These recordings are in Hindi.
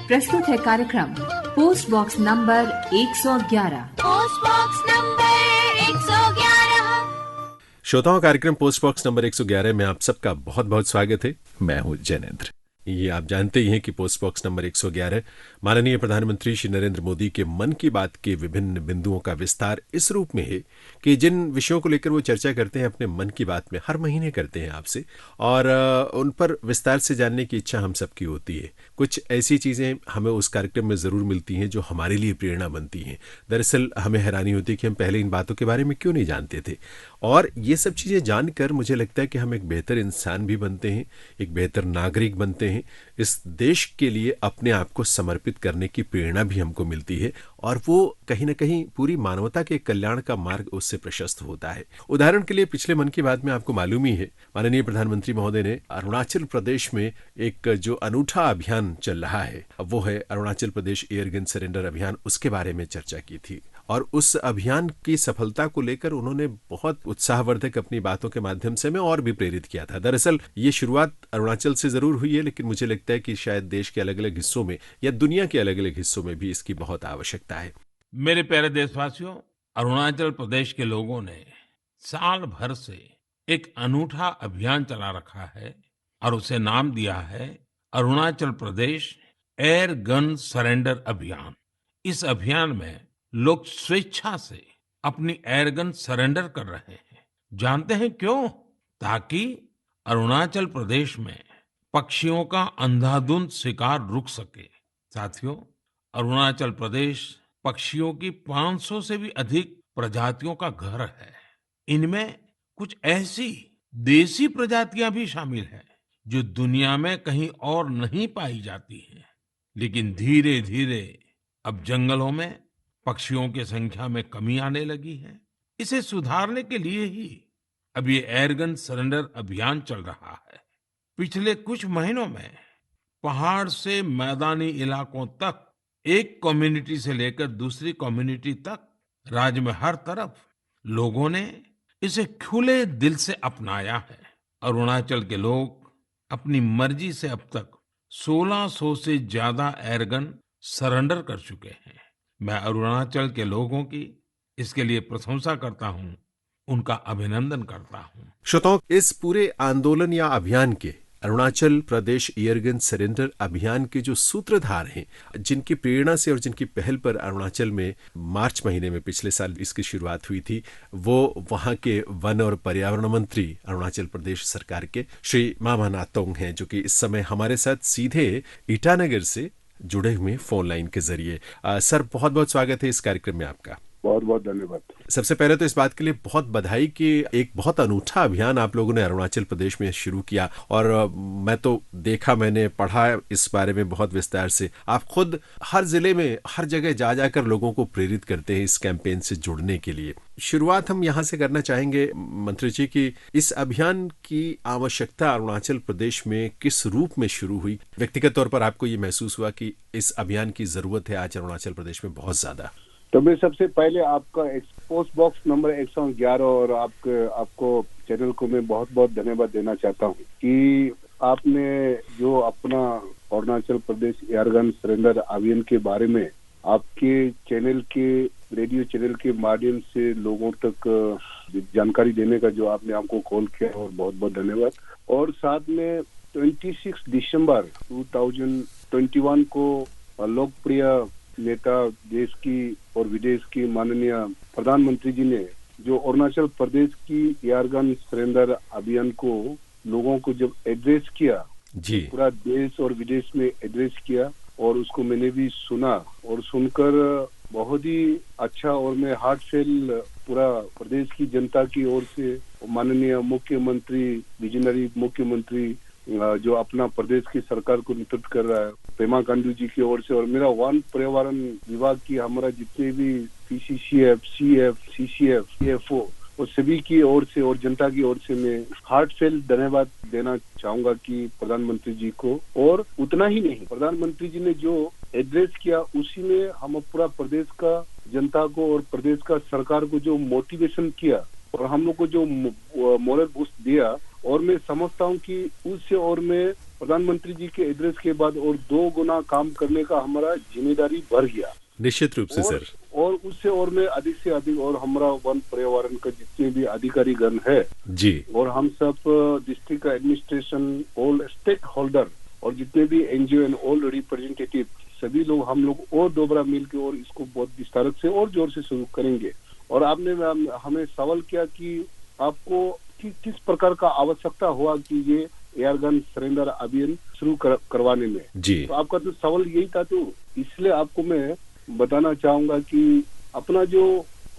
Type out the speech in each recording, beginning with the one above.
प्रस्तुत है कार्यक्रम post box number 111। Post box number 111। श्रोताओं, कार्यक्रम पोस्ट बॉक्स नंबर 111 में आप सबका बहुत बहुत स्वागत है। मैं हूं जैनेन्द्र। ये आप जानते ही हैं कि पोस्ट बॉक्स नंबर 111 माननीय प्रधानमंत्री श्री नरेंद्र मोदी के मन की बात के विभिन्न बिंदुओं का विस्तार इस रूप में है कि जिन विषयों को लेकर वो चर्चा करते हैं अपने मन की बात में, हर महीने करते हैं आपसे, और उन पर विस्तार से जानने की इच्छा हम सबकी होती है। कुछ ऐसी चीज़ें हमें उस कार्यक्रम में ज़रूर मिलती हैं जो हमारे लिए प्रेरणा बनती हैं। दरअसल हमें हैरानी होती है कि हम पहले इन बातों के बारे में क्यों नहीं जानते थे, और ये सब चीज़ें जानकर मुझे लगता है कि हम एक बेहतर इंसान भी बनते हैं, एक बेहतर नागरिक बनते हैं। इस देश के लिए अपने आप को समर्पित करने की प्रेरणा भी हमको मिलती है, और वो कहीं ना कहीं पूरी मानवता के कल्याण का मार्ग उससे प्रशस्त होता है। उदाहरण के लिए पिछले मन की बात में आपको मालूम ही है, माननीय प्रधानमंत्री महोदय ने अरुणाचल प्रदेश में एक जो अनूठा अभियान चल रहा है, वो है अरुणाचल प्रदेश एयरगन सरेंडर अभियान, उसके बारे में चर्चा की थी। और उस अभियान की सफलता को लेकर उन्होंने बहुत उत्साहवर्धक अपनी बातों के माध्यम से हमें और भी प्रेरित किया था। दरअसल ये शुरुआत अरुणाचल से जरूर हुई है, लेकिन मुझे लगता है कि शायद देश के अलग अलग हिस्सों में या दुनिया के अलग अलग हिस्सों में भी इसकी बहुत आवश्यकता है। मेरे प्यारे देशवासियों, अरुणाचल प्रदेश के लोगों ने साल भर से एक अनूठा अभियान चला रखा है और उसे नाम दिया है Arunachal Pradesh air gun surrender अभियान। इस अभियान में लोग स्वेच्छा से अपनी एयरगन सरेंडर कर रहे हैं। जानते हैं क्यों? ताकि अरुणाचल प्रदेश में पक्षियों का अंधाधुंध शिकार रुक सके। साथियों, अरुणाचल प्रदेश पक्षियों की 500 से भी अधिक प्रजातियों का घर है। इनमें कुछ ऐसी देसी प्रजातियां भी शामिल हैं जो दुनिया में कहीं और नहीं पाई जाती हैं। लेकिन धीरे धीरे अब जंगलों में पक्षियों की संख्या में कमी आने लगी है। इसे सुधारने के लिए ही अब ये एयरगन सरेंडर अभियान चल रहा है। पिछले कुछ महीनों में पहाड़ से मैदानी इलाकों तक, एक कम्युनिटी से लेकर दूसरी कम्युनिटी तक, राज्य में हर तरफ लोगों ने इसे खुले दिल से अपनाया है। अरुणाचल के लोग अपनी मर्जी से अब तक 1600 से ज्यादा एयरगन सरेंडर कर चुके हैं। मैं अरुणाचल के लोगों की इसके लिए प्रशंसा करता हूं, उनका अभिनंदन करता हूं। श्रोताओं, इस पूरे आंदोलन या अभियान के, अरुणाचल प्रदेश एयरगन सरेंडर अभियान के जो सूत्रधार हैं, जिनकी प्रेरणा से और जिनकी पहल पर अरुणाचल में मार्च महीने में पिछले साल इसकी शुरुआत हुई थी, वो वहां के वन और पर्यावरण मंत्री अरुणाचल प्रदेश सरकार के श्री मामा नातोंग हैं, जो कि इस समय हमारे साथ सीधे ईटानगर से जुड़े हुए फोन लाइन के जरिए। सर, बहुत बहुत स्वागत है इस कार्यक्रम में आपका। बहुत बहुत धन्यवाद। सबसे पहले तो इस बात के लिए बहुत बधाई कि एक बहुत अनूठा अभियान आप लोगों ने अरुणाचल प्रदेश में शुरू किया, और मैं तो देखा, मैंने पढ़ा इस बारे में बहुत विस्तार से। आप खुद हर जिले में, हर जगह जा जाकर लोगों को प्रेरित करते हैं इस कैंपेन से जुड़ने के लिए। शुरुआत हम यहाँ से करना चाहेंगे मंत्री जी की इस अभियान की आवश्यकता अरुणाचल प्रदेश में किस रूप में शुरू हुई। व्यक्तिगत तौर पर आपको ये महसूस हुआ कि इस अभियान की जरूरत है आज अरुणाचल प्रदेश में बहुत ज्यादा? तो मैं सबसे पहले आपका पोस्ट बॉक्स नंबर 111 और आपको चैनल को मैं बहुत बहुत धन्यवाद देना चाहता हूँ कि आपने जो अपना अरुणाचल प्रदेश एयरगन सरेंडर अभियान के बारे में आपके चैनल के, रेडियो चैनल के माध्यम से लोगों तक जानकारी देने का जो आपने हमको कॉल किया, और बहुत बहुत धन्यवाद। और साथ में 26 दिसंबर 2021 को लोकप्रिय नेता, देश की और विदेश की माननीय प्रधानमंत्री जी ने जो अरुणाचल प्रदेश की एयरगन सरेंडर अभियान को लोगों को जब एड्रेस किया जी, पूरा देश और विदेश में एड्रेस किया, और उसको मैंने भी सुना और सुनकर बहुत ही अच्छा, और मैं हार्टफेल पूरा प्रदेश की जनता की ओर से माननीय मुख्यमंत्री, विजनरी मुख्यमंत्री जो अपना प्रदेश की सरकार को नेतृत्व कर रहा है, पेमा खांडू जी की ओर से, और मेरा वन पर्यावरण विभाग की हमारा जितने भी पीसीसीएफ, सीएफ, सीसीएफ, सीएफओ और सभी की ओर से और जनता की ओर से मैं हार्टफेल धन्यवाद देना चाहूंगा कि प्रधानमंत्री जी को। और उतना ही नहीं, प्रधानमंत्री जी ने जो एड्रेस किया उसी में हम पूरा प्रदेश का जनता को और प्रदेश का सरकार को जो मोटिवेशन किया और हम लोग को जो मोरल बूस्ट दिया, और मैं समझता हूँ कि उससे और मैं प्रधानमंत्री जी के एड्रेस के बाद और 2 गुना काम करने का हमारा जिम्मेदारी बढ़ गया। निश्चित रूप से सर। और उससे और मैं अधिक से अधिक और हमारा वन पर्यावरण का जितने भी अधिकारी गण है जी, और हम सब district administration, all stakeholder और जितने भी एनजीओ एंड ऑल रिप्रेजेंटेटिव, सभी लोग हम लोग और दोबारा मिलकर और इसको बहुत विस्तार से और जोर से शुरू करेंगे। और आपने हमें सवाल किया कि आपको किस प्रकार का आवश्यकता हुआ कि ये एयर गन सरेंडर अभियान शुरू करवाने में जी। तो आपका तो सवाल यही था, तो इसलिए आपको मैं बताना चाहूंगा कि अपना जो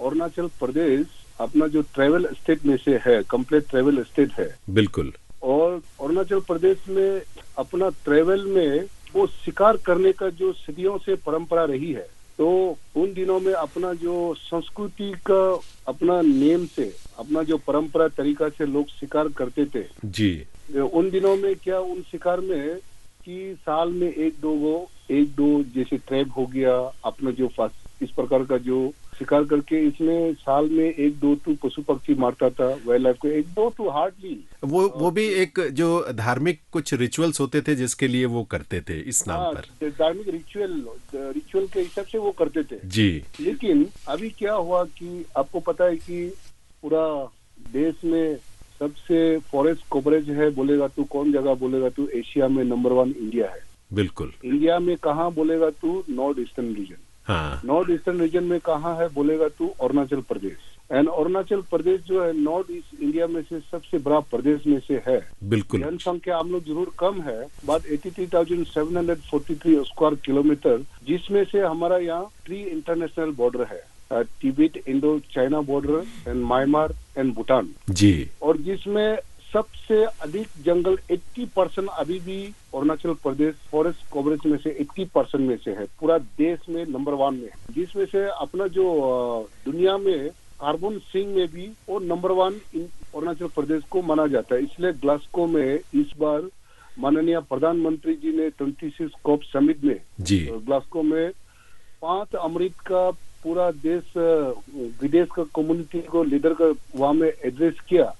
अरुणाचल प्रदेश अपना जो ट्रैवल स्टेट में से है, कंप्लीट ट्रैवल स्टेट है। बिल्कुल। और अरुणाचल प्रदेश में अपना ट्रैवल में वो शिकार करने का जो सदियों से परंपरा रही है, तो उन दिनों में अपना जो संस्कृति का अपना नेम से अपना जो परंपरा तरीका से लोग शिकार करते थे जी। उन दिनों में क्या उन शिकार में कि साल में एक दो जैसे ट्रैप हो गया अपना जो इस प्रकार का जो शिकार करके इसमें साल में 1-2 तो पशु पक्षी मारता था वाइल्ड लाइफ को, 1-2 तो हार्डली। वो भी एक जो धार्मिक कुछ रिचुअल्स होते थे जिसके लिए वो करते थे इस नाम पर। धार्मिक रिचुअल के हिसाब से वो करते थे जी। लेकिन अभी क्या हुआ कि आपको पता है कि पूरा देश में सबसे फॉरेस्ट कवरेज है बोलेगा तो कौन जगह बोलेगा तो एशिया में नंबर 1 इंडिया है। बिल्कुल। इंडिया में कहाँ बोलेगा तो नॉर्थ ईस्टर्न रीजन। हाँ। नॉर्थ ईस्टर्न रीजन में कहाँ है बोलेगा तो अरुणाचल प्रदेश। एंड अरुणाचल प्रदेश जो है नॉर्थ ईस्ट इंडिया में से सबसे बड़ा प्रदेश में से है। बिल्कुल। जनसंख्या हम लोग जरूर कम है, बट 83,743 स्क्वायर किलोमीटर, जिसमें से हमारा यहाँ 3 इंटरनेशनल बॉर्डर है, Tibet, Indo China border and Myanmar and Bhutan जी। और जिसमें सबसे अधिक जंगल 80% अभी भी अरुणाचल प्रदेश फॉरेस्ट कवरेज में से 80% में से है, पूरा देश में नंबर 1 में है। जिसमें से अपना जो दुनिया में कार्बन सिंक में भी और नंबर 1 अरुणाचल प्रदेश को माना जाता है। इसलिए ग्लासगो में इस बार माननीय प्रधानमंत्री जी ने 26 कॉप समिट में जी ग्लासगो में 5 अमृत का पूरा देश विदेश का कम्युनिटी को लीडर का वहाँ में एड्रेस किया।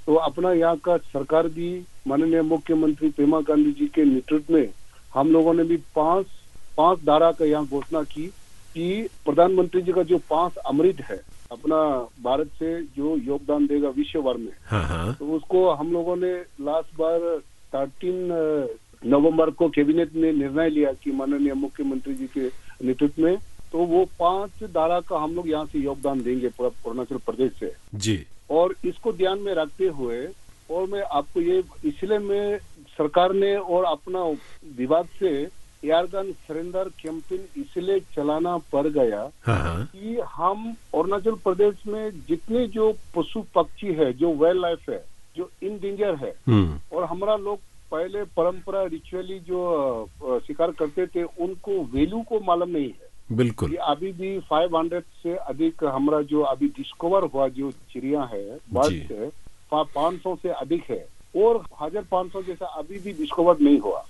तो अपना यहाँ का सरकार भी माननीय मुख्यमंत्री पेमा गांधी जी के नेतृत्व में हम लोगों ने भी 5 धारा का यहाँ घोषणा की कि प्रधानमंत्री जी का जो 5 अमृत है अपना भारत से जो योगदान देगा विश्व भर में। हाँ। तो उसको हम लोगों ने लास्ट बार 13 नवंबर को कैबिनेट ने निर्णय लिया कि माननीय मुख्यमंत्री जी के नेतृत्व में तो वो 5 धारा का हम लोग यहाँ से योगदान देंगे पूरा अरुणाचल प्रदेश से जी। और इसको ध्यान में रखते हुए और मैं आपको ये इसलिए मैं सरकार ने और अपना विभाग से एयर गन सरेंडर कैंपेन इसलिए चलाना पड़ गया कि हम अरुणाचल प्रदेश में जितने जो पशु पक्षी है, जो वाइल्ड लाइफ है, जो इन डेंजर है और हमारा लोग पहले परंपरा रिचुअली जो शिकार करते थे उनको वैल्यू को मालूम नहीं है। बिल्कुल। ये अभी भी 500 से अधिक हमारा जो अभी डिस्कवर हुआ जो चिड़िया है बर्ड्स है 500 से अधिक है और 1500 जैसा अभी भी डिस्कवर नहीं हुआ।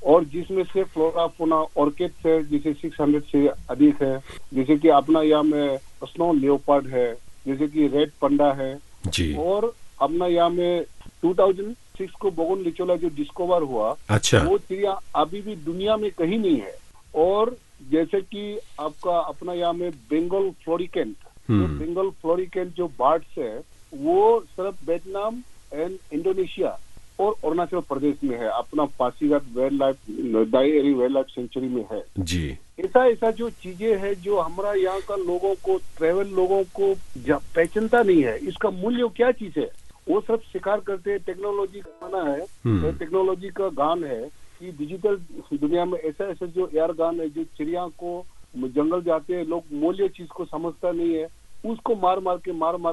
और जिसमें से फ्लोरा फोना ऑर्किड है जैसे 600 से अधिक है, जैसे कि अपना यहाँ में स्नो लियोपार्ड है, जैसे कि रेड पंडा है जी। और अपना यहाँ में 2006 को बोगन लिचोला जो डिस्कवर हुआ, अच्छा, वो चिड़िया अभी भी दुनिया में कहीं नहीं है। और जैसे कि आपका अपना यहाँ में बंगाल फ्लोरिकेंट, बंगाल फ्लोरिकेंट जो बर्ड्स है वो सिर्फ वियतनाम एंड इंडोनेशिया और अरुणाचल प्रदेश में है, अपना पासीघाट वाइल्ड लाइफ दाई एरी वाइल्ड लाइफ सेंचुरी में है जी। ऐसा जो चीजें है जो हमारा यहाँ का लोगों को ट्रेवल लोगों को पहचानता नहीं है, इसका मूल्य क्या चीज है, वो सब शिकार करते हैं। टेक्नोलॉजी का गाना है, टेक्नोलॉजी का गान है कि डिजिटल दुनिया में ऐसा जो एयर गान है जो चिड़िया को जंगल जाते हैं लोग मूल्य चीज को समझता नहीं है, उसको मार मार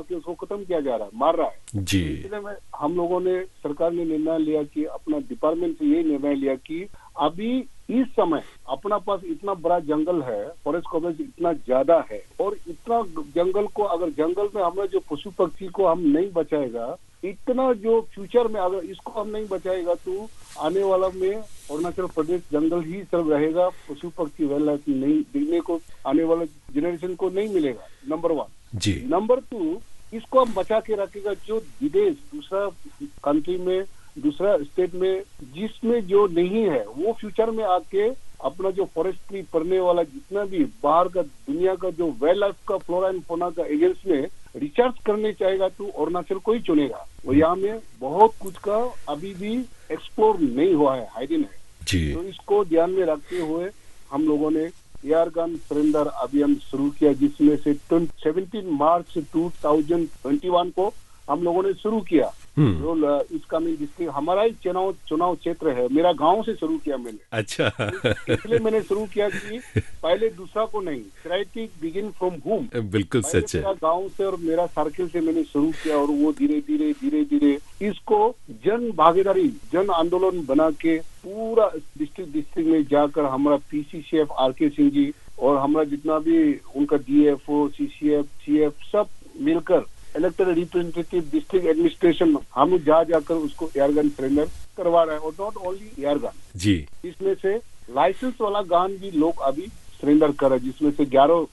के उसको खत्म किया जा रहा है, मार रहा है जी। इसलिए हम लोगों ने सरकार ने निर्णय लिया कि अपना डिपार्टमेंट से ये निर्णय लिया कि अभी इस समय अपना पास इतना बड़ा जंगल है, फॉरेस्ट कवरेज इतना ज्यादा है और इतना जंगल को अगर जंगल में हमारे जो पशु पक्षी को हम नहीं बचाएगा, इतना जो फ्यूचर में अगर इसको हम नहीं बचाएगा तो आने वाला में अरुणाचल प्रदेश जंगल ही सिर्फ रहेगा, पशु पक्षी वाइल्ड लाइफ नहीं देखने को आने वाले जनरेशन को नहीं मिलेगा। नंबर 1 जी। नंबर 2 इसको हम बचा के रखेगा जो विदेश दूसरा कंट्री में दूसरा स्टेट में जिसमें जो नहीं है वो फ्यूचर में आके अपना जो फॉरेस्ट्री पढ़ने वाला जितना भी बाहर का दुनिया का जो वाइल्ड लाइफ का फ्लोरा एंड फौना का एगेंस्ट में रिसर्च करने चाहेगा तो अरुणाचल को ही चुनेगा। और यहाँ में बहुत कुछ का अभी भी एक्सप्लोर नहीं हुआ है, हाइडन है जी। तो इसको ध्यान में रखते हुए हम लोगों ने एयर गन सरेंडर अभियान शुरू किया, जिसमें से 17 मार्च 2021 को हम लोगों ने शुरू किया। जो इसका मैं डिस्ट्रिक्ट हमारा ही चुनाव क्षेत्र है, मेरा गांव से शुरू किया मैंने। अच्छा इसलिए मैंने शुरू किया कि पहले दूसरा को नहीं, चैरिटी बिगिन फ्रॉम होम। बिल्कुल सच है। मेरा गांव से और मेरा सर्किल से मैंने शुरू किया और वो धीरे धीरे इसको जन भागीदारी जन आंदोलन बना के पूरा डिस्ट्रिक्ट में जाकर हमारा पीसीसीएफ आर.के. सिंह जी और हमारा जितना भी उनका डीएफओ सीएफ सब मिलकर इलेक्टेड रिप्रेजेंटेटिव डिस्ट्रिक्ट एडमिनिस्ट्रेशन हम लोग जाकर उसको एयर गन सरेंडर करवा रहे हैं। और नॉट ओनली एयर गन जी, इसमें से लाइसेंस वाला गन भी लोग अभी सरेंडर कर रहे हैं, जिसमें से 11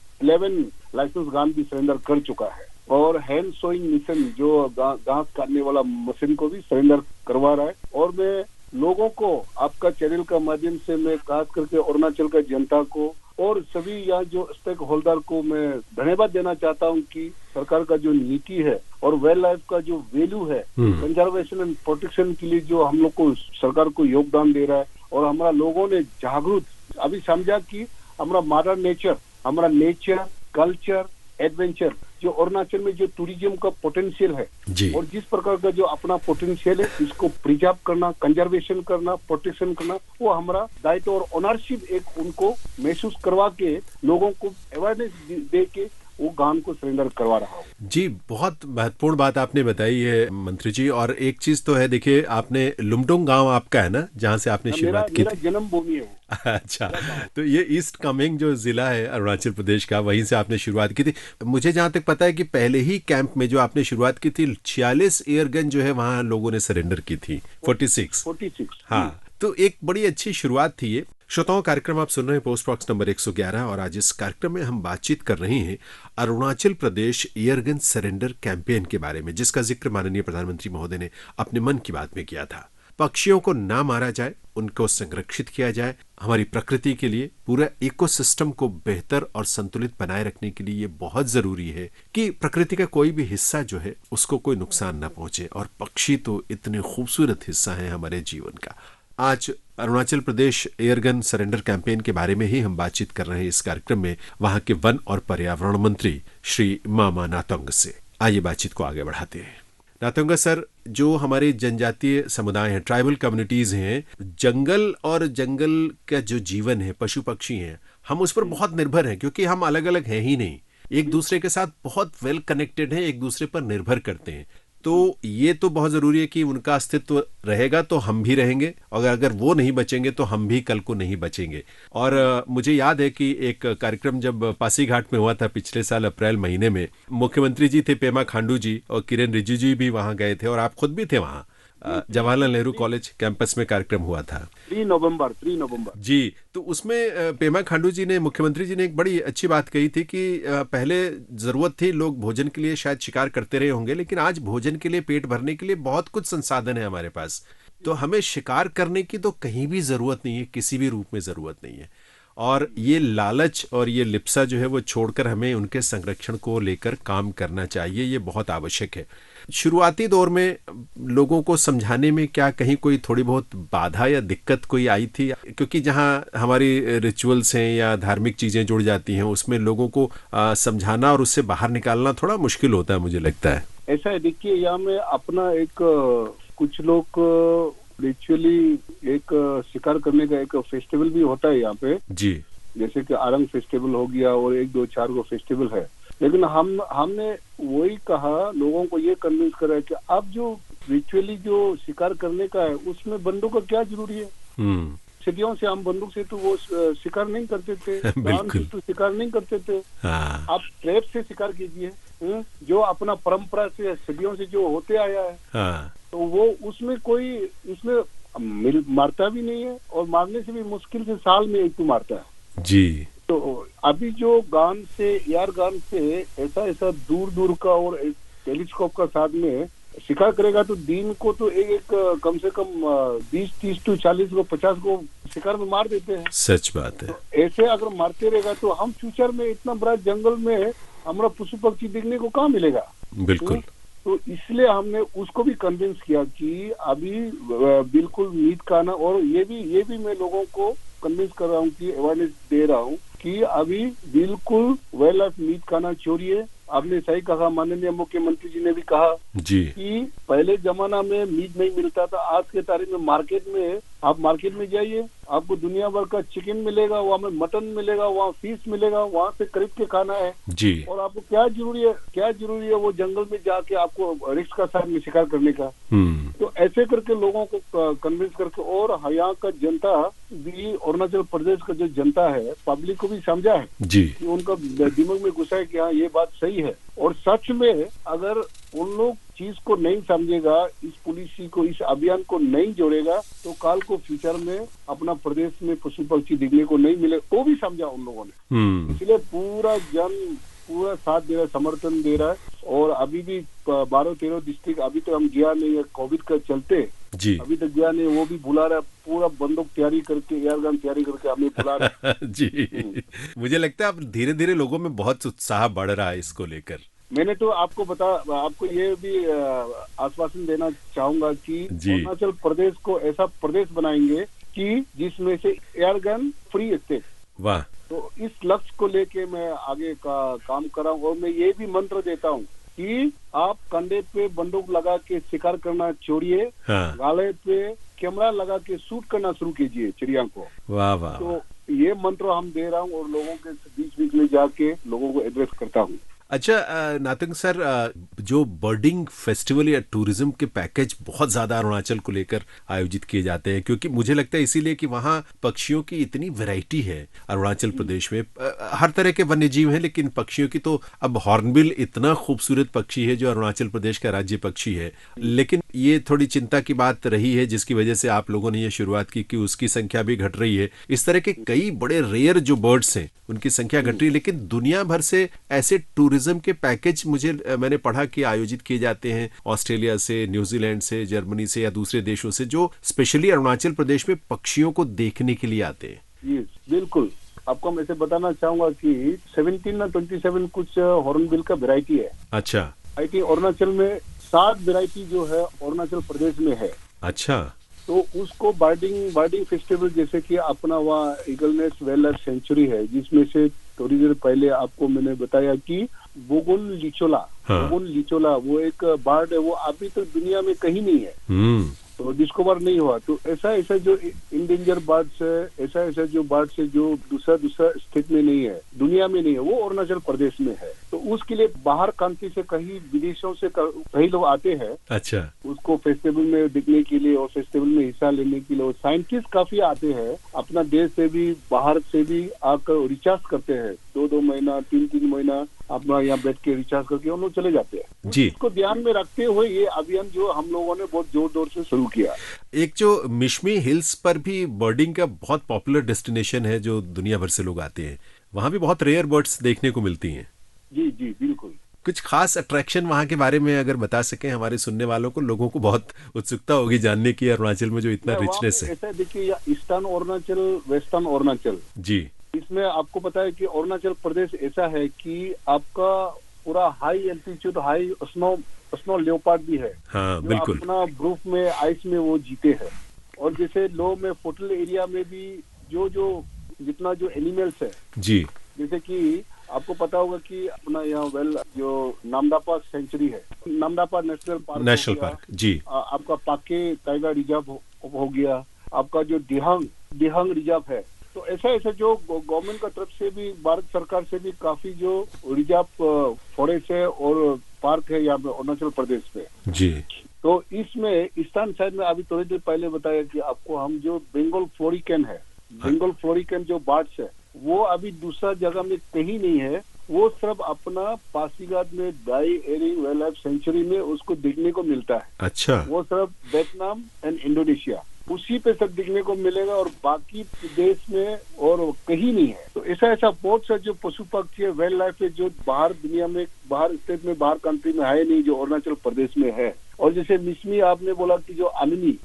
लाइसेंस गन भी सरेंडर कर चुका है। और हैंड सोइंग मिशन जो घास काटने वाला मशीन को भी सरेंडर करवा रहा है। और मैं लोगों को आपका चैनल का माध्यम से मैं खास करके अरुणाचल का जनता को और सभी यहाँ जो स्टेक होल्डर को मैं धन्यवाद देना चाहता हूँ कि सरकार का जो नीति है और वाइल्ड लाइफ का जो वैल्यू है कंजर्वेशन एंड प्रोटेक्शन के लिए जो हम लोग को सरकार को योगदान दे रहा है। और हमारा लोगों ने जागरूक अभी समझा कि हमारा मदर नेचर, हमारा नेचर, कल्चर, एडवेंचर जो अरुणाचल में जो टूरिज्म का पोटेंशियल है और जिस प्रकार का जो अपना पोटेंशियल है इसको प्रिजर्व करना, कंजर्वेशन करना, प्रोटेक्शन करना, वो हमारा दायित्व और ओनरशिप एक उनको महसूस करवा के लोगों को अवेयरनेस दे के वो गान को सरेंडर करवा रहा हूँ। जी, बहुत महत्वपूर्ण बात आपने बताई है मंत्री जी। और एक चीज तो है, देखिए आपने लुमडोंग गांव आपका है ना, जहां से आपने शुरुआत की थी। जन्मभूमि है। अच्छा, तो ये ईस्ट कामेंग जो जिला है अरुणाचल प्रदेश का, वहीं से आपने शुरुआत की थी। मुझे जहां तक पता है कि पहले ही कैंप में जो आपने शुरुआत की थी 46 एयरगन जो है वहां लोगों ने सरेंडर की थी। 46 हाँ, तो एक बड़ी अच्छी शुरुआत थी ये। श्रोताओं, कार्यक्रम आप सुन रहे हैं पोस्ट बॉक्स नंबर 111 और आज इस कार्यक्रम में हम बातचीत कर रहे हैं Arunachal Pradesh airgun surrender campaign के बारे में, जिसका जिक्र माननीय प्रधानमंत्री महोदय ने अपने मन की बात में किया था। पक्षियों को ना मारा जाए, उनको संरक्षित किया जाए। हमारी प्रकृति के लिए पूरा इकोसिस्टम को बेहतर और संतुलित बनाए रखने के लिए ये बहुत जरूरी है कि प्रकृति का कोई भी हिस्सा जो है उसको कोई नुकसान ना पहुंचे। और पक्षी तो इतने खूबसूरत हिस्सा है हमारे जीवन का। आज Arunachal Pradesh airgun surrender campaign के बारे में ही हम बातचीत कर रहे हैं इस कार्यक्रम में वहां के वन और पर्यावरण मंत्री श्री मामा नातोंग से। आइए बातचीत को आगे बढ़ाते हैं। नातोंगा सर, जो हमारे जनजातीय समुदाय हैं, ट्राइबल कम्युनिटीज हैं, जंगल और जंगल का जो जीवन है, पशु पक्षी हैं, हम उस पर बहुत निर्भर हैं क्योंकि हम अलग अलग हैं ही नहीं, एक दूसरे के साथ बहुत वेल कनेक्टेड हैं, एक दूसरे पर निर्भर करते हैं। तो ये तो बहुत जरूरी है कि उनका अस्तित्व रहेगा तो हम भी रहेंगे, और अगर वो नहीं बचेंगे तो हम भी कल को नहीं बचेंगे। और मुझे याद है कि एक कार्यक्रम जब पासीघाट में हुआ था पिछले साल अप्रैल महीने में, मुख्यमंत्री जी थे पेमा खांडू जी और किरेन रिजिजू जी भी वहां गए थे और आप खुद भी थे वहां। जवाहरलाल नेहरू कॉलेज कैंपस में कार्यक्रम हुआ था 3 नवंबर जी। तो उसमें पेमा खांडू जी ने, मुख्यमंत्री जी ने एक बड़ी अच्छी बात कही थी कि पहले जरूरत थी, लोग भोजन के लिए शायद शिकार करते रहे होंगे, लेकिन आज भोजन के लिए, पेट भरने के लिए बहुत कुछ संसाधन है हमारे पास, तो हमें शिकार करने की तो कहीं भी जरूरत नहीं है, किसी भी रूप में जरूरत नहीं है। और ये लालच और ये लिप्सा जो है वो छोड़कर हमें उनके संरक्षण को लेकर काम करना चाहिए, ये बहुत आवश्यक है। शुरुआती दौर में लोगों को समझाने में क्या कहीं कोई थोड़ी बहुत बाधा या दिक्कत कोई आई थी? क्योंकि जहाँ हमारी रिचुअल्स हैं या धार्मिक चीजें जुड़ जाती हैं, उसमें लोगों को समझाना और उससे बाहर निकालना थोड़ा मुश्किल होता है, मुझे लगता है। ऐसा है, देखिए यहाँ में अपना एक कुछ लोग रिचुअली एक शिकार करने का एक फेस्टिवल भी होता है यहाँ पे जी, जैसे कि आरंग फेस्टिवल हो गया और 1-2-4 गो फेस्टिवल है। लेकिन हमने वही कहा, लोगों को ये कन्विंस करा कि अब जो रिचुअली जो शिकार करने का है उसमें बंदूक का क्या जरूरी है। सदियों से हम बंदूक से तो वो शिकार नहीं करते थे, तो शिकार नहीं करते थे। आप ट्रैप से शिकार कीजिए, जो अपना परंपरा से सदियों से जो होते आया है, तो वो उसमें कोई उसमें मारता भी नहीं है और मारने से भी मुश्किल से साल में एक तो मारता है जी। तो अभी जो गान से, एयर गान से ऐसा दूर का और टेलीस्कोप का साथ में शिकार करेगा तो दिन को तो एक कम से कम 20-30 to 40 को 50 को शिकार में मार देते हैं। सच बात है। तो ऐसे अगर मारते रहेगा तो हम फ्यूचर में इतना बड़ा जंगल में हमारा पशु पक्षी देखने को कहाँ मिलेगा। बिल्कुल। तो इसलिए हमने उसको भी कन्विंस किया कि अभी बिल्कुल मीट खाना, और ये भी मैं लोगों को कन्विंस कर रहा हूँ कि अवेयरनेस दे रहा हूँ कि अभी बिल्कुल वाइल्ड लाइफ मीट खाना छोड़िए। आपने सही कहा, माननीय मुख्यमंत्री जी ने भी कहा जी कि पहले जमाना में मीट नहीं मिलता था, आज के तारीख में मार्केट में, आप मार्केट में जाइए आपको दुनिया भर का चिकन मिलेगा, वहाँ में मटन मिलेगा, वहाँ फिश मिलेगा, वहाँ से खरीद के खाना है जी। और आपको क्या जरूरी है वो जंगल में जाके आपको रिस्क का साथ में शिकार करने का। तो ऐसे करके लोगों को कन्विंस करके, और यहाँ का जनता भी, अरुणाचल प्रदेश का जो जनता है, पब्लिक को भी समझा है जी कि उनका दिमाग में घुसा है कि हाँ ये बात सही है। और सच में अगर उन लोग चीज को नहीं समझेगा, इस पॉलिसी को, इस अभियान को नहीं जोड़ेगा, तो काल को फ्यूचर में अपना प्रदेश में पशु पक्षी दिखने को नहीं मिले। वो भी समझा उन लोगों ने, इसलिए पूरा साथ दे रहा है, समर्थन दे रहा है। और अभी भी 12-13 डिस्ट्रिक्ट अभी तो हम गया नहीं है कोविड का चलते जी, अभी तक गया नहीं, वो भी बुला रहा है, पूरा बंदूक तैयारी करके, एयरगन तैयारी करके हमें बुला रहा है। जी। मुझे लगता है अब धीरे धीरे लोगों में बहुत उत्साह बढ़ रहा है इसको लेकर। मैंने तो आपको ये भी आश्वासन देना चाहूंगा कि अरुणाचल प्रदेश को ऐसा प्रदेश बनाएंगे कि जिसमें से एयरगन फ्री स्टेट। वाह। तो इस लक्ष्य को लेके मैं आगे का काम कर रहा हूँ, और मैं ये भी मंत्र देता हूँ कि आप कंधे पे बंदूक लगा के शिकार करना छोड़िए, हाँ। गाले पे कैमरा लगा के शूट करना शुरू कीजिए चिड़िया को। वाह वाह। तो ये मंत्र हम दे रहा हूँ और लोगों के बीच में जाके लोगों को एड्रेस करता हूँ। अच्छा नातंग सर, जो बर्डिंग फेस्टिवल या टूरिज्म के पैकेज बहुत ज्यादा अरुणाचल को लेकर आयोजित किए जाते हैं, क्योंकि मुझे लगता है इसीलिए कि वहाँ पक्षियों की इतनी वैरायटी है अरुणाचल प्रदेश में। हर तरह के वन्य जीव हैं, लेकिन पक्षियों की तो अब हॉर्नबिल इतना खूबसूरत पक्षी है जो अरुणाचल प्रदेश का राज्य पक्षी है। लेकिन ये थोड़ी चिंता की बात रही है, जिसकी वजह से आप लोगों ने ये शुरुआत की कि उसकी संख्या भी घट रही है। इस तरह के कई बड़े रेयर जो बर्ड्स हैं उनकी संख्या घट रही है, लेकिन दुनिया भर से ऐसे टूरिज्म के पैकेज मैंने पढ़ा कि आयोजित किए जाते हैं ऑस्ट्रेलिया से, न्यूजीलैंड से, जर्मनी से या दूसरे देशों से, जो स्पेशली अरुणाचल प्रदेश में पक्षियों को देखने के लिए आते हैं। जी बिल्कुल, आपको मैं ऐसे बताना चाहूंगा कि 17 या 27 कुछ हॉर्नबिल का वेराइटी है। अच्छा। आई थिंक अरुणाचल में 7 वेराइटी जो है अरुणाचल प्रदेश में है। अच्छा। तो उसको बर्डिंग फेस्टिवल, जैसे कि अपना वहाँ eagle nest wild life sanctuary है, जिसमें से थोड़ी देर पहले आपको मैंने बताया कि बोगुन लिचोला वो एक बर्ड है, वो अभी तक दुनिया में कहीं नहीं है, तो डिस्कवर नहीं हुआ। तो ऐसा जो इंडेंजर बर्ड्स है, ऐसा जो बर्ड्स है जो दूसरा स्टेट में नहीं है, दुनिया में नहीं है, वो अरुणाचल प्रदेश में है। तो उसके लिए बाहर कंट्री से, कहीं विदेशों से कई लोग आते हैं। अच्छा। उसको फेस्टिवल में देखने के लिए और फेस्टिवल में हिस्सा लेने के लिए, और साइंटिस्ट काफी आते हैं अपना देश से भी बाहर से भी आकर रिसर्च करते हैं। 2-2 महीना 3-3 महीना अपना यहाँ बैठ के रिचार्ज करके हम लोग चले जाते हैं जी। इसको ध्यान में रखते हुए ये अभियान जो हम लोगों ने बहुत जोर से शुरू किया। एक जो मिशमी हिल्स पर भी बर्डिंग का बहुत पॉपुलर डेस्टिनेशन है, जो दुनिया भर से लोग आते हैं, वहाँ भी बहुत रेयर बर्ड्स देखने को मिलती हैं। जी बिल्कुल। कुछ खास अट्रैक्शन वहाँ के बारे में अगर बता सकें हमारे सुनने वालों को, लोगों को बहुत उत्सुकता होगी जानने की अरुणाचल में जो इतना रिचनेस है। ऐसा देखिए, ईस्टर्न अरुणाचल, वेस्टर्न अरुणाचल जी, इसमें आपको पता है कि अरुणाचल प्रदेश ऐसा है कि आपका पूरा high altitude, high snow leopard भी है। हाँ, बिल्कुल। अपना बर्फ में, आइस में वो जीते हैं। और जैसे लो में फोटल एरिया में भी जो जितना जो एनिमल्स है जी, जैसे कि आपको पता होगा कि अपना यहाँ जो नामदापा सेंचुरी है, नामदापा नेशनल पार्क जी, आपका पाके टाइगर रिजर्व हो गया, आपका जो दिहांग रिजर्व है। तो ऐसा जो गवर्नमेंट का तरफ से भी, भारत सरकार से भी काफी जो रिजर्व फॉरेस्ट है और पार्क है यहाँ पे अरुणाचल प्रदेश में जी। तो इसमें ईस्टर्न साइड में अभी थोड़ी देर पहले बताया कि आपको हम जो बंगाल फ्लोरिकन है, बंगाल फ्लोरिकन जो बर्ड्स है, वो अभी दूसरा जगह में कहीं नहीं है, वो सिर्फ अपना पासीघाट में D'Ering wildlife sanctuary में उसको देखने को मिलता है। अच्छा। वो सिर्फ वियतनाम एंड इंडोनेशिया, उसी पे सब दिखने को मिलेगा, और बाकी देश में और कहीं नहीं है। तो ऐसा बहुत सा जो पशु पक्षी है, वाइल्ड लाइफ है, जो बाहर दुनिया में, बाहर स्टेट में, बाहर कंट्री में है नहीं, जो अरुणाचल प्रदेश में है। और जैसे मिसमी आपने बोला कि जो आननी,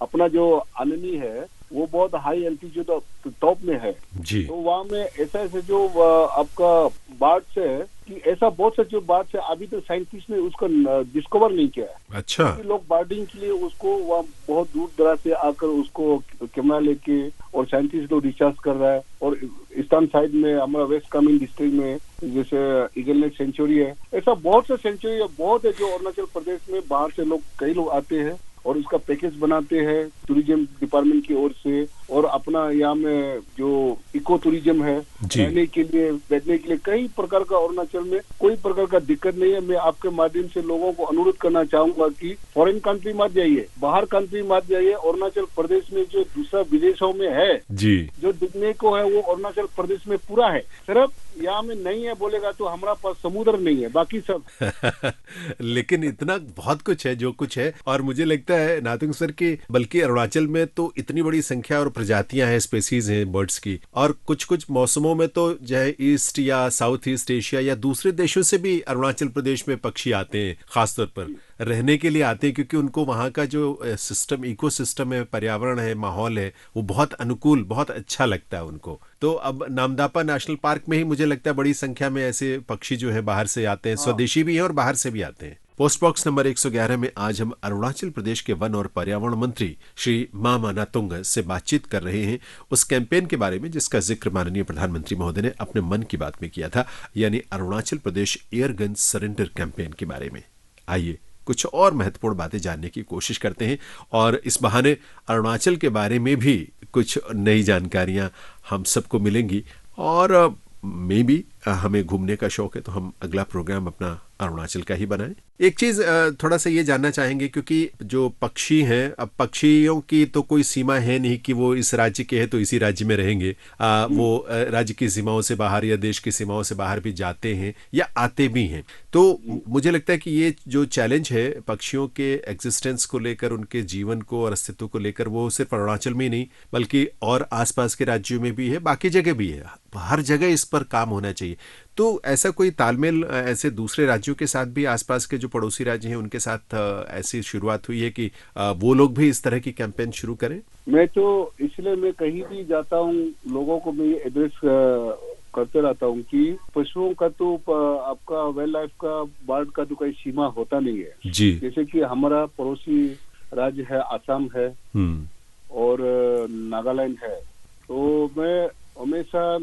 अपना जो आननी है वो बहुत हाई एल्टीट्यूड टॉप में है जी। तो वहाँ में ऐसा ऐसे जो आपका बर्ड्स है कि ऐसा बहुत से जो बर्ड्स है अभी तो साइंटिस्ट ने उसको डिस्कवर नहीं किया है। अच्छा। लोग बर्डिंग के लिए उसको वहाँ बहुत दूर दराज से आकर उसको कैमरा लेके और साइंटिस्ट लोग रिसर्च कर रहा है। और ईस्टर्न साइड में हमारा वेस्ट कामेंग डिस्ट्रिक्ट में जैसे ईगल नेक सेंचुरी है, ऐसा बहुत से सेंचुरी है, बहुत है जो अरुणाचल प्रदेश में बाहर से लोग कई लोग आते हैं और उसका पैकेज बनाते हैं टूरिज्म डिपार्टमेंट की ओर से। और अपना यहाँ में जो इको टूरिज्म है, रहने के लिए बैठने के लिए कई प्रकार का अरुणाचल में कोई प्रकार का दिक्कत नहीं है। मैं आपके माध्यम से लोगों को अनुरोध करना चाहूंगा कि फॉरेन कंट्री मत जाइए, बाहर कंट्री मत जाइए। अरुणाचल प्रदेश में जो दूसरा विदेशों में है जी, जो दिखने को है वो अरुणाचल प्रदेश में पूरा है। सिर्फ यहाँ में नहीं है बोलेगा तो हमारा पास समुद्र नहीं है, बाकी सब लेकिन इतना बहुत कुछ है जो कुछ है। और मुझे लगता है नातुंग सर की बल्कि अरुणाचल में तो इतनी बड़ी संख्या और प्रजातियां हैं, स्पेसीज हैं बर्ड्स की। और कुछ कुछ मौसमों में तो चाहे ईस्ट या साउथ ईस्ट एशिया या दूसरे देशों से भी अरुणाचल प्रदेश में पक्षी आते हैं, खासतौर पर रहने के लिए आते हैं, क्योंकि उनको वहाँ का जो सिस्टम, इको सिस्टम है, पर्यावरण है, माहौल है, वो बहुत अनुकूल, बहुत अच्छा लगता है उनको। तो अब नामदापा नेशनल पार्क में ही मुझे लगता है बड़ी संख्या में ऐसे पक्षी जो है बाहर से आते हैं, स्वदेशी भी हैं और बाहर से भी आते हैं। पोस्ट बॉक्स नंबर 111 में आज हम अरुणाचल प्रदेश के वन और पर्यावरण मंत्री श्री मामा नातुंग से बातचीत कर रहे हैं उस कैंपेन के बारे में जिसका जिक्र माननीय प्रधानमंत्री महोदय ने अपने मन की बात में किया था, यानी Arunachal Pradesh air gun surrender campaign के बारे में। आइए कुछ और महत्वपूर्ण बातें जानने की कोशिश करते हैं और इस बहाने अरुणाचल के बारे में भी कुछ नई जानकारियां हम सबको मिलेंगी। और मे भी हमें घूमने का शौक है तो हम अगला प्रोग्राम अपना अरुणाचल का ही बनाएं। एक चीज थोड़ा सा ये जानना चाहेंगे, क्योंकि जो पक्षी हैं, अब पक्षियों की तो कोई सीमा है नहीं कि वो इस राज्य के हैं तो इसी राज्य में रहेंगे। वो राज्य की सीमाओं से बाहर या देश की सीमाओं से बाहर भी जाते हैं या आते भी हैं। तो मुझे लगता है कि ये जो चैलेंज है पक्षियों के एग्जिस्टेंस को लेकर, उनके जीवन को और अस्तित्व को लेकर, वो सिर्फ अरुणाचल में ही नहीं बल्कि और आसपास के राज्यों में भी है, बाकी जगह भी है। हर जगह इस पर काम होना चाहिए। तो ऐसा कोई तालमेल ऐसे दूसरे राज्यों के साथ भी, आसपास के जो पड़ोसी राज्य हैं उनके साथ ऐसी शुरुआत हुई है कि वो लोग भी इस तरह की कैंपेन शुरू करें? मैं तो इसलिए मैं कहीं भी जाता हूँ लोगों को मैं ये एड्रेस करते रहता हूँ कि पशुओं का तो आपका वाइल्ड लाइफ का, बर्ड का तो कोई सीमा होता नहीं है जी। जैसे कि हमारा पड़ोसी राज्य है आसाम है और नागालैंड है। तो मैं हमेशा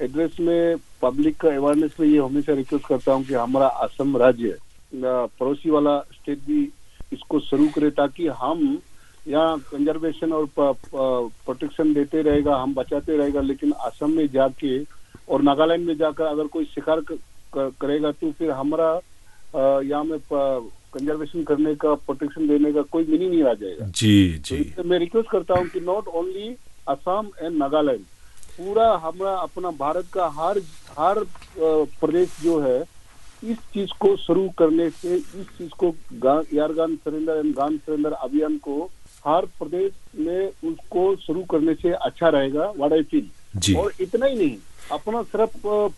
एड्रेस में पब्लिक का अवेयरनेस में ये हमेशा रिक्वेस्ट करता हूँ कि हमारा असम राज्य पड़ोसी वाला स्टेट भी इसको शुरू करे ताकि हम यहाँ कंजर्वेशन और प्रोटेक्शन देते रहेगा, हम बचाते रहेगा। लेकिन असम में जाके और नागालैंड में जाकर अगर कोई शिकार करेगा तो फिर हमारा यहाँ में कंजर्वेशन करने का, प्रोटेक्शन देने का कोई मीनिंग नहीं रह जाएगा। जी जी। तो मैं रिक्वेस्ट करता हूँ कि not only Assam and Nagaland, पूरा हमारा अपना भारत का हर प्रदेश जो है इस चीज को शुरू करने से, इस चीज को air gun surrender and gun surrender अभियान को हर प्रदेश में उसको शुरू करने से अच्छा रहेगा, व्हाट आई फील। और इतना ही नहीं, अपना सिर्फ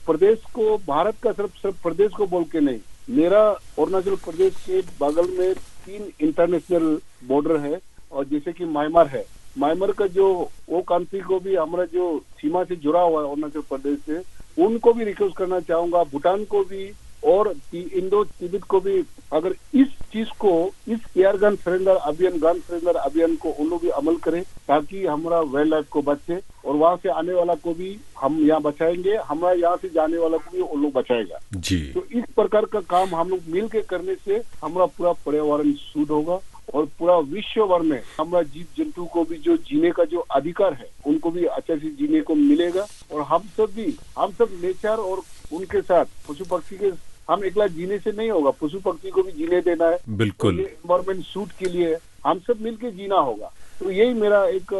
प्रदेश को, भारत का सिर्फ प्रदेश को बोल के नहीं, मेरा अरुणाचल प्रदेश के बगल में 3 इंटरनेशनल बॉर्डर है और जैसे कि म्यांमार है, म्यांमार का जो वो कंट्री को भी हमारा जो सीमा से जुड़ा हुआ है अरुणाचल प्रदेश से, उनको भी रिक्वेस्ट करना चाहूंगा, भूटान को भी और इंडो तिब्बत को भी, अगर इस चीज को, इस एयर गन सरेंडर अभियान, गन सरेंडर अभियान को उन लोग भी अमल करें ताकि हमारा वाइल्ड लाइफ को बचे और वहां से आने वाला को भी हम यहाँ बचाएंगे, हमारा यहाँ से जाने वाला को भी उन लोग बचाएगा जी। तो इस प्रकार का काम हम लोग मिल के करने से हमारा पूरा पर्यावरण शुद्ध होगा और पूरा विश्व भर में हमारा जीव जंतु को भी जो जीने का जो अधिकार है उनको भी अच्छे से जीने को मिलेगा। और हम सब नेचर और उनके साथ पशु पक्षी के, हम एकला जीने से नहीं होगा, पशु पक्षी को भी जीने देना है। बिल्कुल। एनवायरमेंट सूट के लिए हम सब मिलके जीना होगा। तो यही मेरा एक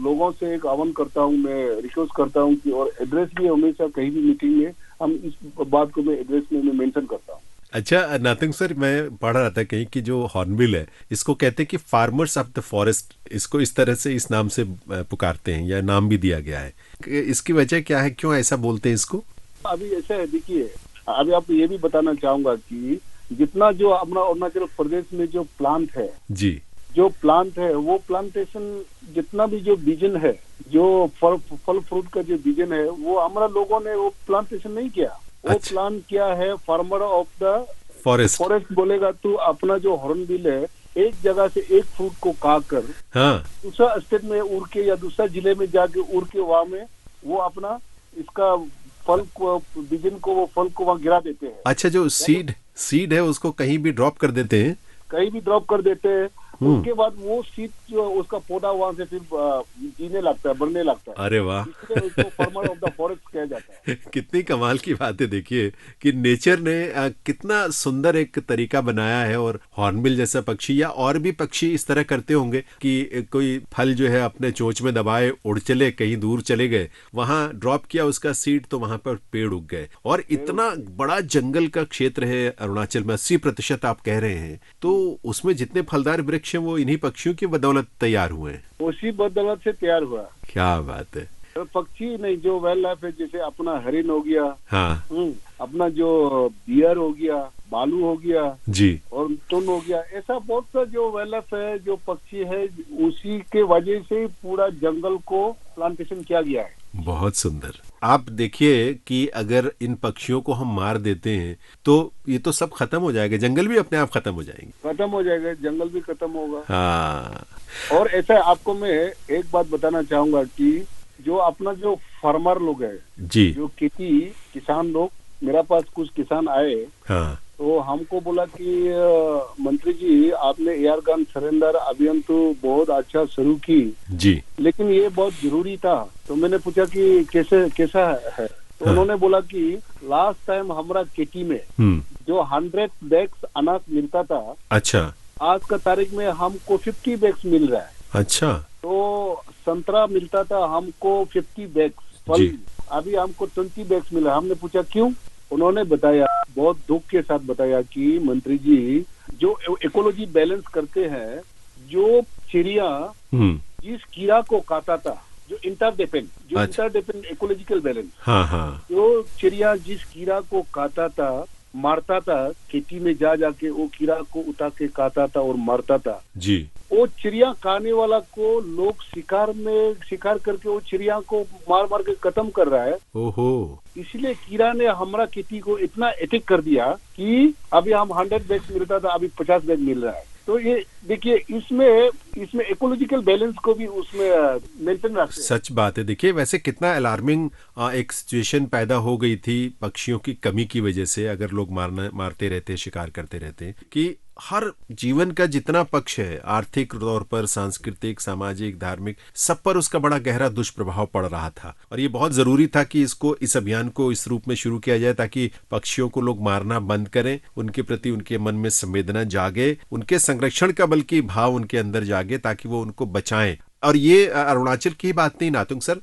लोगों से एक आह्वान करता हूँ, मैं रिक्वेस्ट करता हूँ कि, और एड्रेस भी हमेशा कहीं भी मीटिंग में हम इस बात को मैं एड्रेस में मैं मेंशन करता हूँ। अच्छा नातुंग सर, मैं पढ़ रहा था कहीं कि जो हॉर्नबिल है इसको कहते हैं कि फार्मर्स ऑफ द फॉरेस्ट, इसको इस तरह से इस नाम से पुकारते हैं या नाम भी दिया गया है। इसकी वजह क्या है, क्यों ऐसा बोलते हैं इसको? अभी ऐसा है, देखिए अभी आपको ये भी बताना चाहूंगा कि जितना जो अपना अरुणाचल प्रदेश में जो प्लांट है, जी, जो प्लांट है वो प्लांटेशन जितना भी जो विजन है, जो फल फ्रूट का जो विजन है, वो हमारा लोगों ने वो प्लांटेशन नहीं किया। वो अच्छा। प्लान किया है फार्मर ऑफ द फॉरेस्ट। बोलेगा तो अपना जो हॉर्नबिल है, एक जगह से एक फ्रूट को काट कर हाँ, दूसरा स्टेट में उड़ के या दूसरा जिले में जाके उड़ के वहाँ में वो अपना इसका फल को, बीजन को, वो फल को वहाँ गिरा देते हैं। अच्छा, जो सीड है उसको कहीं भी ड्रॉप कर देते हैं। कहीं भी ड्रॉप कर देते हैं। उसके बाद वो सीड जो उसका पौधा वहाँ से फिर जीने लगता है, बढ़ने लगता है। अरे वाह, इसलिए उसको फार्मर ऑफ द फॉरेस्ट कहा जाता है। कितनी कमाल की बात है। देखिए कि नेचर ने कितना सुंदर एक तरीका बनाया है। और हॉर्नबिल जैसा पक्षी या और भी पक्षी इस तरह करते होंगे कि कोई फल जो है अपने चोंच में दबाए उड़ चले, कहीं दूर चले गए, वहां ड्रॉप किया उसका सीड तो वहां पर पेड़ उग गए। और इतना बड़ा जंगल का क्षेत्र है अरुणाचल में, 80% आप कह रहे हैं, तो उसमें जितने फलदार वृक्ष हैं वो इन्हीं पक्षियों की बदौलत तैयार हुए हैं। उसी बदौलत से तैयार हुआ। क्या बात है। तो पक्षी नहीं, जो वाइल्ड लाइफ है, जैसे अपना हरिन हो गया, हाँ अपना जो बियर हो गया, बालू हो गया जी, और टुन हो गया, ऐसा बहुत सा जो वाइल्ड लाइफ है, जो पक्षी है, उसी के वजह से पूरा जंगल को प्लांटेशन किया गया है। बहुत सुंदर। आप देखिए कि अगर इन पक्षियों को हम मार देते हैं तो ये तो सब खत्म हो जाएगा, जंगल भी अपने आप खत्म हो जाएंगे। खत्म हो जाएगा, जंगल भी खत्म होगा। हाँ। और ऐसा आपको मैं एक बात बताना चाहूंगा कि जो अपना जो फार्मर लोग है जी, जो खेती किसान लोग, मेरा पास कुछ किसान आए, हाँ, तो हमको बोला कि मंत्री जी आपने एयर गन सरेंडर अभियान तो बहुत अच्छा शुरू की जी, लेकिन ये बहुत जरूरी था। तो मैंने पूछा कि कैसा है? तो हाँ। उन्होंने बोला कि लास्ट टाइम हमारा खेती में जो 100 बैग्स अनाज मिलता था, अच्छा, आज का तारीख में हमको 50 बैग्स मिल रहा है। अच्छा, तो संतरा मिलता था हमको 50 बैग्स फल, जी। अभी हमको 20 बैग्स मिला। हमने पूछा क्यों? उन्होंने बताया, बहुत दुख के साथ बताया कि मंत्री जी जो इकोलॉजी बैलेंस करते हैं, जो चिड़िया जिस कीड़ा को काटा था, जो इंटरडिपेंडेंट इकोलॉजिकल बैलेंस, हाँ हाँ, जो चिड़िया जिस कीड़ा को काटा था, मारता था, खेती में जाके वो कीड़ा को उठा के खाता था और मारता था जी, वो चिड़िया खाने वाला को लोग शिकार करके वो चिड़िया को मार के खत्म कर रहा है। ओहो, इसलिए कीड़ा ने हमारा खेती को इतना अटैक कर दिया कि अभी हम 100 बैग मिलता था, अभी 50 बैग मिल रहा है। तो ये देखिए, इसमें इकोलॉजिकल बैलेंस को भी उसमें मेंटेन रखते हैं। सच बात है। देखिए वैसे कितना अलार्मिंग एक सिचुएशन पैदा हो गई थी पक्षियों की कमी की वजह से, अगर लोग मारते रहते, शिकार करते रहते, कि हर जीवन का जितना पक्ष है, आर्थिक तौर पर, सांस्कृतिक, सामाजिक, धार्मिक, सब पर उसका बड़ा गहरा दुष्प्रभाव पड़ रहा था। और ये बहुत जरूरी था कि इस अभियान को इस रूप में शुरू किया जाए ताकि पक्षियों को लोग मारना बंद करें, उनके प्रति उनके मन में संवेदना जागे, उनके संरक्षण का बल्कि भाव उनके अंदर जागे ताकि वो उनको बचाएं। और ये अरुणाचल की बात नहीं नातुंग सर,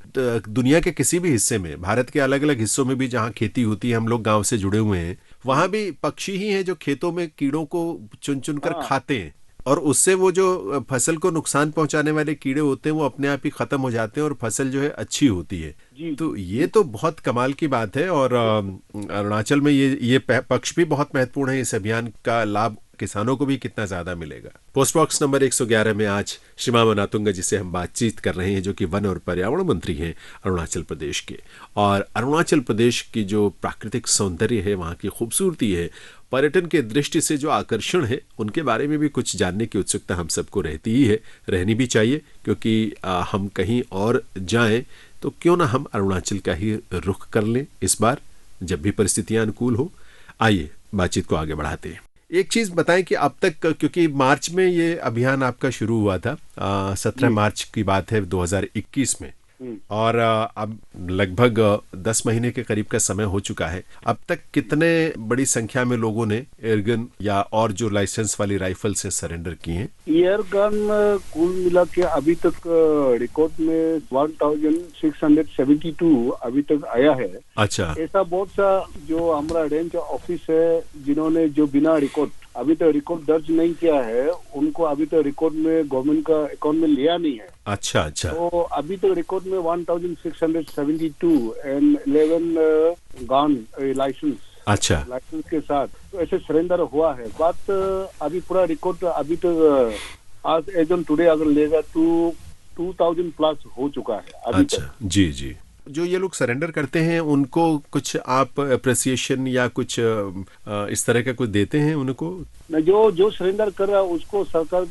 दुनिया के किसी भी हिस्से में, भारत के अलग अलग हिस्सों में भी जहाँ खेती होती है, हम लोग गांव से जुड़े हुए हैं, वहां भी पक्षी ही हैं जो खेतों में कीड़ों को चुन चुन कर खाते हैं। और उससे वो जो फसल को नुकसान पहुंचाने वाले कीड़े होते हैं वो अपने आप ही खत्म हो जाते हैं और फसल जो है अच्छी होती है। तो ये तो बहुत कमाल की बात है। और अरुणाचल में ये पक्ष भी बहुत महत्वपूर्ण है। इस अभियान का लाभ किसानों को भी कितना ज्यादा मिलेगा। पोस्ट बॉक्स नंबर 111 में आज श्री मामा नातुंगा जी से हम बातचीत कर रहे हैं, जो कि वन और पर्यावरण मंत्री हैं अरुणाचल प्रदेश के। और अरुणाचल प्रदेश की जो प्राकृतिक सौंदर्य है, वहाँ की खूबसूरती है, पर्यटन के दृष्टि से जो आकर्षण है, उनके बारे में भी कुछ जानने की उत्सुकता हम सबको रहती ही है, रहनी भी चाहिए। क्योंकि हम कहीं और जाएं तो क्यों ना हम अरुणाचल का ही रुख कर लें इस बार, जब भी परिस्थितियां अनुकूल हो। आइए बातचीत को आगे बढ़ाते हैं। एक चीज बताएं कि अब तक, क्योंकि मार्च में ये अभियान आपका शुरू हुआ था, 17 मार्च की बात है 2021 में, और अब लगभग 10 महीने के करीब का समय हो चुका है। अब तक कितने बड़ी संख्या में लोगों ने एयरगन या और जो लाइसेंस वाली राइफल से सरेंडर किए हैं? एयरगन कुल मिला के अभी तक रिकॉर्ड में 1672 अभी तक आया है। अच्छा, ऐसा बहुत सा जो हमारा रेंज ऑफिस है जिन्होंने जो बिना रिकॉर्ड अभी तक रिकॉर्ड दर्ज नहीं किया है, उनको अभी तक रिकॉर्ड में गवर्नमेंट का अकाउंट में लिया नहीं है। अच्छा अच्छा। तो अभी तक रिकॉर्ड में 1672 एंड 11 गन लाइसेंस। अच्छा लाइसेंस के साथ, तो ऐसे सरेंडर हुआ है। बात अभी पूरा रिकॉर्ड अभी तो आज एज ऑन टुडे अगर लेगा तो 2000 प्लस हो चुका है अभी तक। अच्छा जी जी। जो ये लोग सरेंडर करते हैं उनको कुछ आप अप्रिसिएशन या कुछ इस तरह का कुछ देते हैं उनको? जो सरेंडर कर रहा है उसको सरकार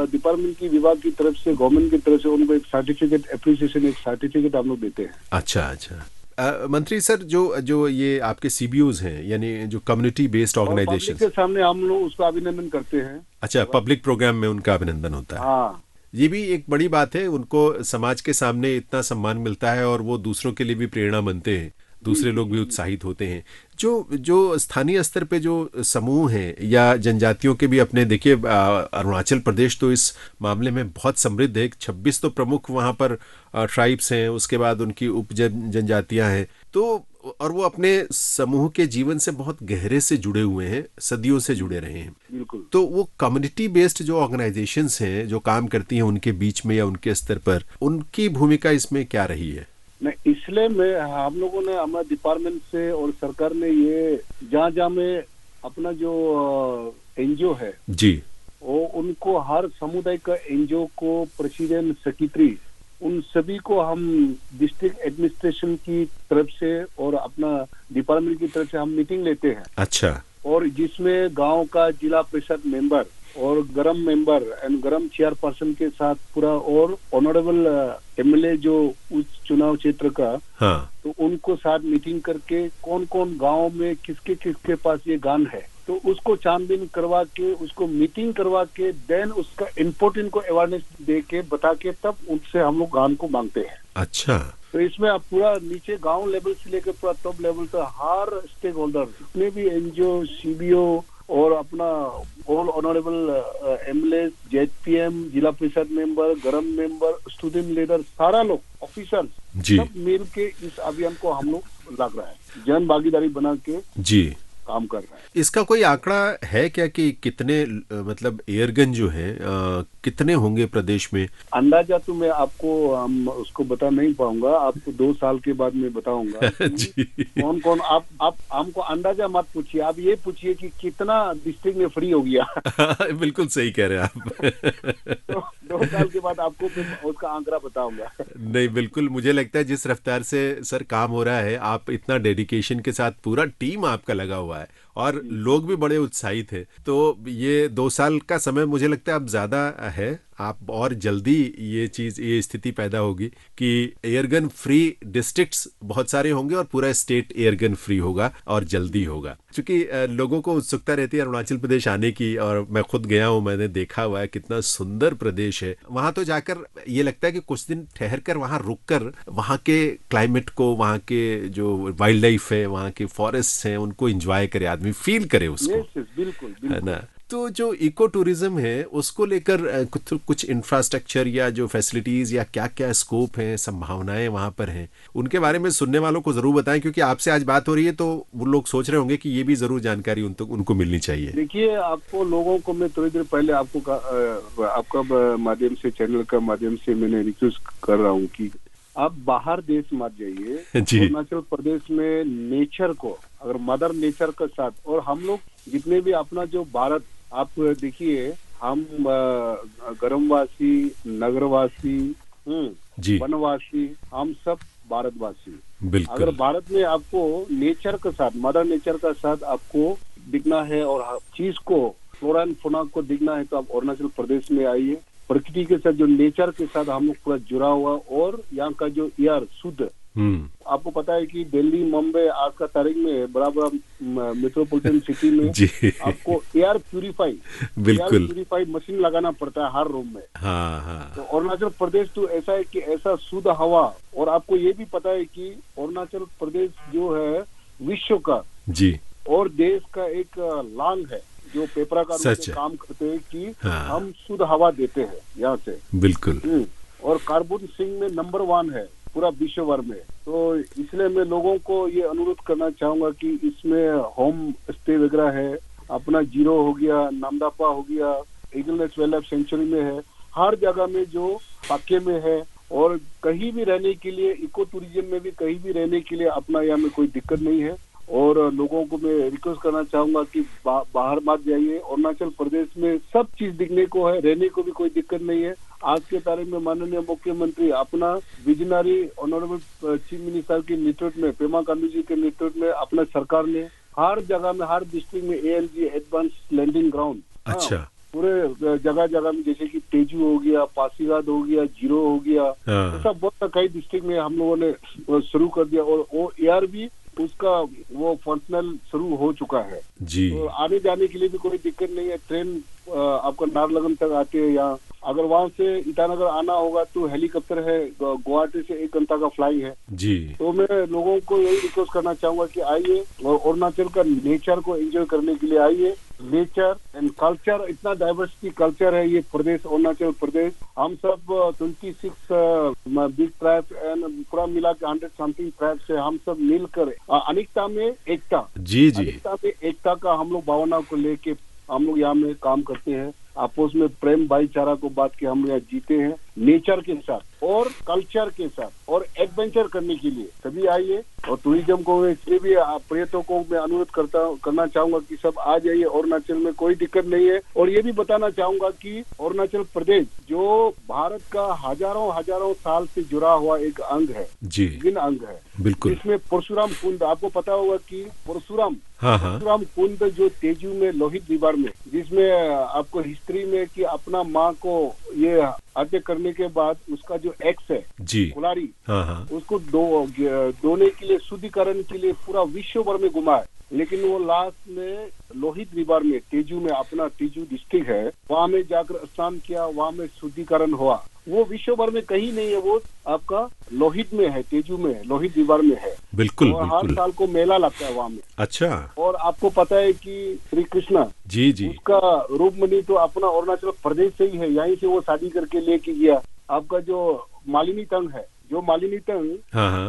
डिपार्टमेंट की विभाग की तरफ से, गवर्नमेंट की तरफ से उनको एक सर्टिफिकेट, अप्रिसिएशन एक सर्टिफिकेट हम लोग देते हैं। अच्छा अच्छा। मंत्री सर, जो जो ये आपके सीबीओज हैं, यानी जो कम्युनिटी बेस्ड ऑर्गेनाइजेशन के सामने हम लोग उसका अभिनंदन करते हैं। अच्छा, पब्लिक प्रोग्राम में उनका अभिनंदन होता है। हाँ, ये भी एक बड़ी बात है, उनको समाज के सामने इतना सम्मान मिलता है और वो दूसरों के लिए भी प्रेरणा बनते हैं, दूसरे लोग भी उत्साहित होते हैं। जो जो स्थानीय स्तर पे जो समूह हैं या जनजातियों के भी अपने, देखिए अरुणाचल प्रदेश तो इस मामले में बहुत समृद्ध है। 26 तो प्रमुख वहाँ पर ट्राइब्स हैं, उसके बाद उनकी उप जनजातियाँ हैं, तो और वो अपने समूह के जीवन से बहुत गहरे से जुड़े हुए हैं, सदियों से जुड़े रहे हैं। बिल्कुल। तो वो कम्युनिटी बेस्ड जो ऑर्गेनाइजेशंस हैं जो काम करती हैं उनके बीच में या उनके स्तर पर, उनकी भूमिका इसमें क्या रही है? नहीं, इसलिए में हम लोगों ने, हमारा डिपार्टमेंट से और सरकार ने ये जहाँ में अपना जो एनजीओ है जी, वो उनको हर समुदाय का एनजीओ को प्रेसिडेंट, सेक्रेटरी, उन सभी को हम डिस्ट्रिक्ट एडमिनिस्ट्रेशन की तरफ से और अपना डिपार्टमेंट की तरफ से हम मीटिंग लेते हैं। अच्छा। और जिसमें गांव का जिला परिषद मेंबर और गरम मेंबर एंड गरम चेयरपर्सन के साथ पूरा, और ऑनरेबल एमएलए जो उस चुनाव क्षेत्र का, हाँ, तो उनको साथ मीटिंग करके कौन कौन गांव में किसके किसके पास ये गान है, तो उसको छानबीन करवा के, उसको मीटिंग करवा के, देन उसका इम्पोर्टेंट को अवेयरनेस दे के बता के तब उनसे हम लोग गान को मांगते हैं। अच्छा। तो इसमें आप पूरा नीचे गांव लेवल से लेकर पूरा टॉप लेवल तक हर स्टेक होल्डर, जितने भी एनजीओ, सीबीओ और अपना ऑल ऑनरेबल एमएलए, जेपीएम, जिला परिषद मेंबर, गरम मेंबर, स्टूडेंट लीडर, सारा लोग, ऑफिसर्स, सब मिल के इस अभियान को हम लोग लग रहा है, जन भागीदारी बना के जी काम कर रहा है। इसका कोई आंकड़ा है क्या कि कितने मतलब एयरगन जो है कितने होंगे प्रदेश में? अंदाजा तो मैं आपको उसको बता नहीं पाऊंगा, आपको 2 साल के बाद मैं बताऊंगा जी। कौन कौन। आप हमको अंदाजा मत पूछिए, आप ये पूछिए कि कितना डिस्ट्रिक्ट में फ्री हो गया। बिल्कुल सही कह रहे हैं आप। तो 2 साल के बाद आपको फिर उसका आंकड़ा बताऊंगा। नहीं, बिल्कुल, मुझे लगता है जिस रफ्तार से सर काम हो रहा है, आप इतना डेडिकेशन के साथ, पूरा टीम आपका लगा हुआ है और लोग भी बड़े उत्साहित हैं, तो ये 2 साल का समय मुझे लगता है अब ज्यादा है। आप और जल्दी ये स्थिति पैदा होगी कि एयरगन फ्री डिस्ट्रिक्ट्स बहुत सारे होंगे और पूरा स्टेट एयरगन फ्री होगा और जल्दी होगा, क्योंकि लोगों को उत्सुकता रहती है अरुणाचल प्रदेश आने की। और मैं खुद गया हूँ, मैंने देखा हुआ है कितना सुंदर प्रदेश है। वहां तो जाकर ये लगता है कि कुछ दिन ठहर कर वहां रुक कर वहां के क्लाइमेट को, वहां के जो वाइल्ड लाइफ है, वहां के फॉरेस्ट हैं, उनको एंजॉय करे, आदमी फील करे उसको। बिल्कुल, है ना? तो जो इको टूरिज्म है उसको लेकर कुछ इंफ्रास्ट्रक्चर या जो फैसिलिटीज या क्या क्या स्कोप है, संभावनाएं वहां पर हैं, उनके बारे में सुनने वालों को जरूर बताएं, क्योंकि आपसे आज बात हो रही है तो वो लोग सोच रहे होंगे कि ये भी जरूर जानकारी उनको मिलनी चाहिए। देखिए, आपको लोगों को मैं थोड़ी देर पहले आपका माध्यम से, चैनल का माध्यम से मैंने रिक्वेस्ट कर रहा हूँ कि आप बाहर देश मत जाइए। अरुणाचल प्रदेश में नेचर को, अगर मदर नेचर के साथ, और हम लोग जितने भी अपना जो भारत, आप देखिए, हम गरमवासी, नगरवासी, वनवासी, हम सब भारतवासी। अगर भारत में आपको नेचर के साथ, मदर नेचर का साथ आपको दिखना है और चीज को, फ्लोरा एंड फौना को दिखना है, तो आप अरुणाचल प्रदेश में आइए। प्रकृति के साथ, जो नेचर के साथ हम लोग पूरा जुड़ा हुआ, और यहाँ का जो एयर शुद्ध, आपको पता है कि दिल्ली, मुंबई आज का तारीख में बड़ा मेट्रोपॉलिटन सिटी में आपको एयर प्यूरिफाई मशीन लगाना पड़ता है हर रूम में। तो अरुणाचल प्रदेश तो ऐसा है कि ऐसा शुद्ध हवा, और आपको ये भी पता है कि अरुणाचल प्रदेश जो है विश्व का और देश का एक लांग है, जो पेपरा का काम करते हैं कि हम शुद्ध हवा देते हैं यहाँ से। बिल्कुल। और कार्बन सिंक में नंबर 1 है पूरा विश्व भर में। तो इसलिए मैं लोगों को ये अनुरोध करना चाहूंगा कि इसमें होम स्टे वगैरह है, अपना जीरो हो गया, नामदापा हो गया, eagle nest wild life sanctuary में है, हर जगह में जो पाके में है, और कहीं भी रहने के लिए, इको टूरिज्म में भी कहीं भी रहने के लिए अपना यहाँ में कोई दिक्कत नहीं है। और लोगों को मैं रिक्वेस्ट करना चाहूंगा कि बाहर मत जाइए। अरुणाचल प्रदेश में सब चीज दिखने को है, रहने को भी कोई दिक्कत नहीं है। आज के तारीख में माननीय मुख्यमंत्री अपना विजनरी ऑनरेबल चीफ मिनिस्टर के नेतृत्व में, पेमा खांडू जी के नेतृत्व में अपना सरकार ने हर जगह में, हर डिस्ट्रिक्ट में ALG एडवांस लैंडिंग ग्राउंड, अच्छा, पूरे जगह जगह में, जैसे कि तेजू हो गया, पासीघाट हो गया, जीरो हो गया, ऐसा बहुत कई डिस्ट्रिक्ट में हम लोगों ने शुरू कर दिया। और वो ARV उसका वो फंक्शनल शुरू हो चुका है जी। तो आने जाने के लिए भी कोई दिक्कत नहीं है। ट्रेन आपका नारलगन तक आती है। यहाँ अगर वहाँ से ईटानगर आना होगा तो हेलीकॉप्टर है, गुवाहाटी से 1 घंटा का फ्लाइट है जी। तो मैं लोगों को यही रिक्वेस्ट करना चाहूंगा कि आइए और अरुणाचल का नेचर को एंजॉय करने के लिए आइए। नेचर एंड कल्चर, इतना डाइवर्सिटी कल्चर है ये प्रदेश, अरुणाचल प्रदेश। हम सब 26 बिग ट्राइब एंड पूरा मिला के 100 समथिंग ट्राइब से हम सब मिलकर अनेकता में एकता, जी जी, अनेकता में एकता का हम लोग भावना को लेके हम लोग यहाँ में काम करते हैं। आपस में प्रेम भाईचारा को बात के हम यहाँ जीते हैं, नेचर के साथ और कल्चर के साथ और एडवेंचर करने के लिए सभी आइए। और टूरिज्म को इसलिए भी पर्यटकों को मैं अनुरोध करना चाहूंगा कि सब आ जाइए। अरुणाचल में कोई दिक्कत नहीं है। और ये भी बताना चाहूंगा कि अरुणाचल प्रदेश जो भारत का हजारों साल से जुड़ा हुआ एक अंग है जी, अंग है बिल्कुल। इसमें परशुराम कुंड, आपको पता होगा कि परशुराम कुंड जो तेजू में लोहित दीवार में, जिसमें आपको हिस्ट्री में कि अपना माँ को ये हत्या करने के बाद उसका जो एक्स है जी, कुलारी, उसको दोने के लिए, शुद्धिकरण के लिए पूरा विश्व भर में घुमा है। लेकिन वो लास्ट में लोहित रिवर में, तेजू में, अपना तेजू डिस्ट्रिक्ट है, वहाँ में जाकर स्नान किया, वहाँ में शुद्धिकरण हुआ। वो विश्व भर में कहीं नहीं है, वो आपका लोहित में है, तेजू में, लोहित रिवर में है बिल्कुल। और हर साल को मेला लगता है वहाँ में। अच्छा। और आपको पता है कि श्री कृष्ण जी जी, उसका रूपमणि तो अपना अरुणाचल प्रदेश से ही है, यहीं से वो शादी करके लेके गया। आपका जो मालिनी तंग है, जो मालिनी तंग,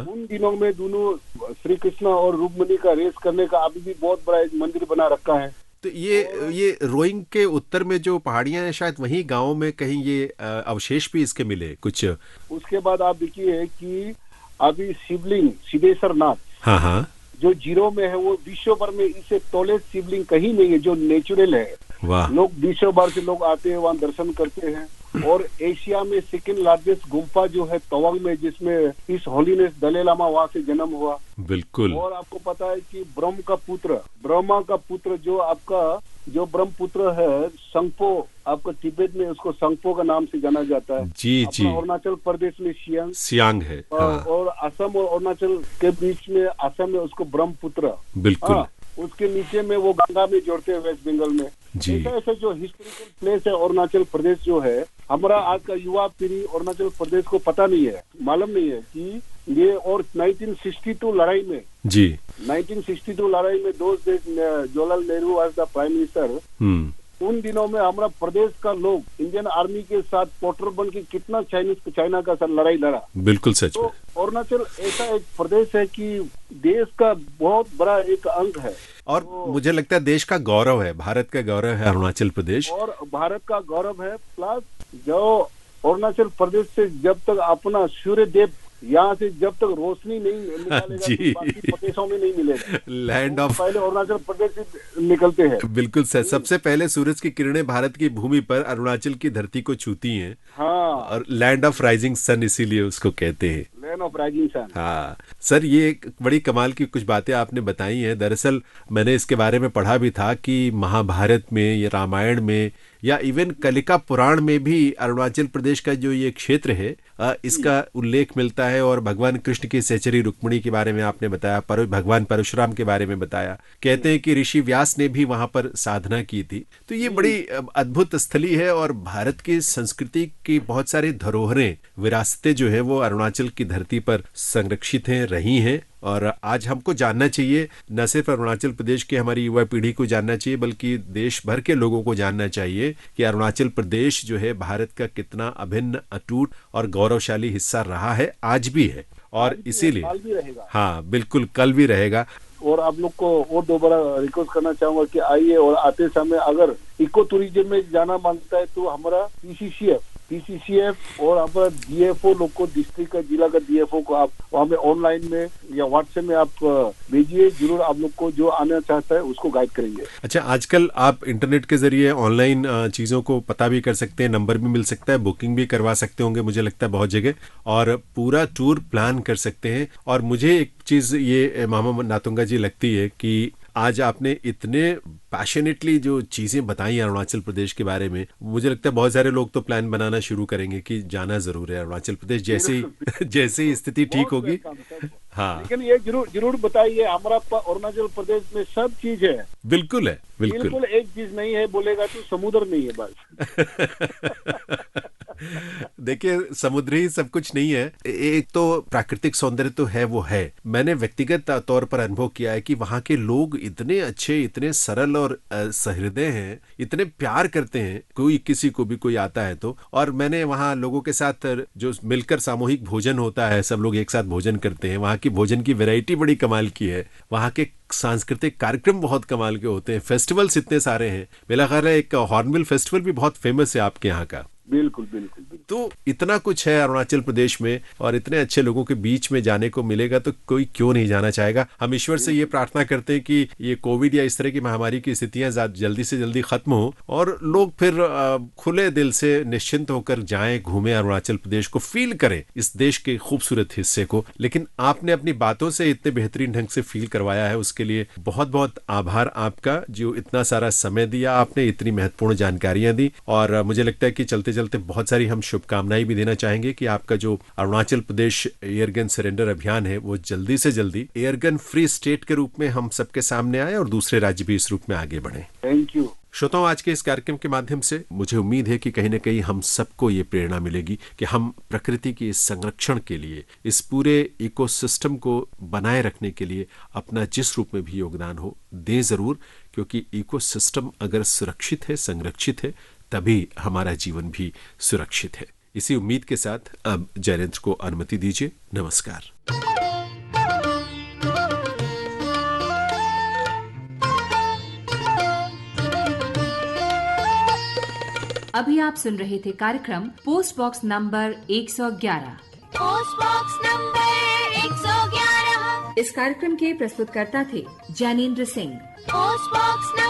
उन दिनों में दोनों श्री कृष्ण और रूपमणि का रेस करने का अभी भी बहुत बड़ा एक मंदिर बना रखा है। तो ये रोइंग के उत्तर में जो पहाड़ियां हैं, शायद वहीं गांव में कहीं ये अवशेष भी इसके मिले कुछ। उसके बाद आप देखिए कि अभी शिवलिंग सिद्धेश्वर नाथ जो जीरो में है, वो विश्व भर में इससे तोले शिवलिंग कहीं नहीं है, जो नेचुरल है। लोग विश्व भर से लोग आते हैं, वहाँ दर्शन करते हैं। और एशिया में सेकंड लार्जेस्ट गुम्फा जो है तवांग में, जिसमें इस होलीनेस दलाई लामा वहाँ से जन्म हुआ बिल्कुल। और आपको पता है कि ब्रह्मा का पुत्र जो आपका जो ब्रह्मपुत्र है, संगपो, आपका तिब्बत में उसको संगपो का नाम से जाना जाता है जी जी। अरुणाचल प्रदेश में सियांग है और असम और अरुणाचल के बीच में असम में उसको ब्रह्मपुत्र बिल्कुल। उसके नीचे में वो गंगा में जोड़ते हैं वेस्ट बंगाल में जी। ऐसे जो हिस्टोरिकल प्लेस है अरुणाचल प्रदेश जो है, हमारा आज का युवा पीढ़ी अरुणाचल प्रदेश को पता नहीं है, मालूम नहीं है कि ये। और 1962 लड़ाई में जी, 1962 लड़ाई में दोस्त Jawaharlal Nehru was the prime minister. उन दिनों में हमारा प्रदेश का लोग इंडियन आर्मी के साथ पोर्टर बन के कितना चाइना का साथ लड़ाई लड़ा बिल्कुल सच। तो अरुणाचल ऐसा एक प्रदेश है कि देश का बहुत बड़ा एक अंग है और तो, मुझे लगता है देश का गौरव है, भारत का गौरव है अरुणाचल प्रदेश। और भारत का गौरव है, प्लस जो अरुणाचल प्रदेश से जब तक अपना सूर्य देव यहाँ से जब तक रोशनी नहीं निकालेगा तो बाकी प्रदेशों में नहीं मिलेगा। लैंड ऑफ, पहले अरुणाचल प्रदेश से निकलते हैं बिल्कुल सर। सबसे पहले सूरज की किरणें भारत की भूमि पर अरुणाचल की धरती को छूती हैं। और लैंड ऑफ राइजिंग सन इसीलिए उसको कहते हैं, लैंड ऑफ राइजिंग सन। हाँ सर, ये बड़ी कमाल की कुछ बातें आपने बताई हैं। दरअसल मैंने इसके बारे में पढ़ा भी था कि महाभारत में या रामायण में या इवन कलिका पुराण में भी अरुणाचल प्रदेश का जो ये क्षेत्र है इसका उल्लेख मिलता है। और भगवान कृष्ण की सहचरी रुक्मिणी के बारे में आपने बताया, भगवान परशुराम के बारे में बताया। कहते हैं कि ऋषि व्यास ने भी वहां पर साधना की थी। तो ये बड़ी अद्भुत स्थली है और भारत की संस्कृति की बहुत सारी धरोहरें, विरासतें जो है वो अरुणाचल की धरती पर संरक्षित हैं, रही हैं। और आज हमको जानना चाहिए, न सिर्फ अरुणाचल प्रदेश के हमारी युवा पीढ़ी को जानना चाहिए बल्कि देश भर के लोगों को जानना चाहिए कि अरुणाचल प्रदेश जो है भारत का कितना अभिन्न, अटूट और गौरवशाली हिस्सा रहा है, आज भी है और इसीलिए हाँ बिल्कुल कल भी रहेगा। और आप लोग को और दोबारा रिक्वेस्ट करना चाहूंगा कि आइए और आते समय अगर इको टूरिज्म में जाना मांगता है तो हमारा PCCF पीसीसीएफ और आप डीएफओ लोग को, डिस्ट्रिक्ट का, जिला का डीएफओ को आप वहाँ पे ऑनलाइन में या व्हाट्सएप में आप भेजिए। जरूर आप लोग को जो आना चाहता है उसको गाइड करेंगे। अच्छा, आजकल आप इंटरनेट के जरिए ऑनलाइन चीज़ों को पता भी कर सकते हैं, नंबर भी मिल सकता है, बुकिंग भी करवा सकते होंगे मुझे लगता है बहुत जगह, और पूरा टूर प्लान कर सकते हैं। और मुझे एक चीज़ ये मामा नातुंगा जी लगती है कि आज आपने इतने पैशनेटली जो चीज़ें बताई अरुणाचल प्रदेश के बारे में, मुझे लगता है बहुत सारे लोग तो प्लान बनाना शुरू करेंगे कि जाना जरूर है अरुणाचल प्रदेश, जैसे ही स्थिति ठीक होगी। हाँ, लेकिन ये जरूर बताइए, हमारा अरुणाचल प्रदेश में सब चीज है। बिल्कुल है, बिल्कुल एक चीज नहीं है बोलेगा तो समुद्र नहीं है बस। देखिए, समुद्र ही सब कुछ नहीं है। एक तो प्राकृतिक सौंदर्य तो है, वो है। मैंने व्यक्तिगत तौर पर अनुभव किया है कि वहाँ के लोग इतने अच्छे, इतने सरल और सहृदय हैं, इतने प्यार करते हैं कोई किसी को भी कोई आता है तो। और मैंने वहाँ लोगों के साथ जो मिलकर सामूहिक भोजन होता है, सब लोग एक साथ भोजन करते हैं, वहाँ की भोजन की वैरायटी बड़ी कमाल की है। वहाँ के सांस्कृतिक कार्यक्रम बहुत कमाल के होते हैं, फेस्टिवल्स इतने सारे हैं। मेरा ख्याल है एक हॉर्नबिल फेस्टिवल भी बहुत फेमस है आपके यहाँ का। बिल्कुल बिल्कुल। तो इतना कुछ है अरुणाचल प्रदेश में, और इतने अच्छे लोगों के बीच में जाने को मिलेगा तो कोई क्यों नहीं जाना चाहेगा। हम ईश्वर से ये प्रार्थना करते हैं कि ये कोविड या इस तरह की महामारी की स्थितियां जल्दी से जल्दी खत्म हो और लोग फिर खुले दिल से निश्चिंत होकर जाएं, घूमें, अरुणाचल प्रदेश को फील करें, इस देश के खूबसूरत हिस्से को। लेकिन आपने अपनी बातों से इतने बेहतरीन ढंग से फील करवाया है, उसके लिए बहुत बहुत आभार आपका, जो इतना सारा समय दिया आपने, इतनी महत्वपूर्ण जानकारियां दी। और मुझे लगता है कि चलते चलते बहुत सारी हम शुभकामनाएं भी देना चाहेंगे कि आपका जो अरुणाचल प्रदेश एयरगन सरेंडर अभियान है वो जल्दी से जल्दी एयरगन फ्री स्टेट के रूप में हम सबके सामने आए और दूसरे राज्य भी इस रूप में आगे बढ़े। Thank you. श्रोताओं, आज के इस कार्यक्रम के माध्यम से मुझे उम्मीद है कि कहीं न कहीं हम सबको ये प्रेरणा मिलेगी कि हम प्रकृति के इस संरक्षण के लिए, इस पूरे इकोसिस्टम को बनाए रखने के लिए अपना जिस रूप में भी योगदान हो दें जरूर, क्योंकि इकोसिस्टम अगर सुरक्षित है, संरक्षित है, तभी हमारा जीवन भी सुरक्षित है। इसी उम्मीद के साथ अब जयनेंद्र को अनुमति दीजिए। नमस्कार। अभी आप सुन रहे थे कार्यक्रम post box number 111। Post box number 111। इस कार्यक्रम के प्रस्तुतकर्ता थे जैनेंद्र सिंह। Post box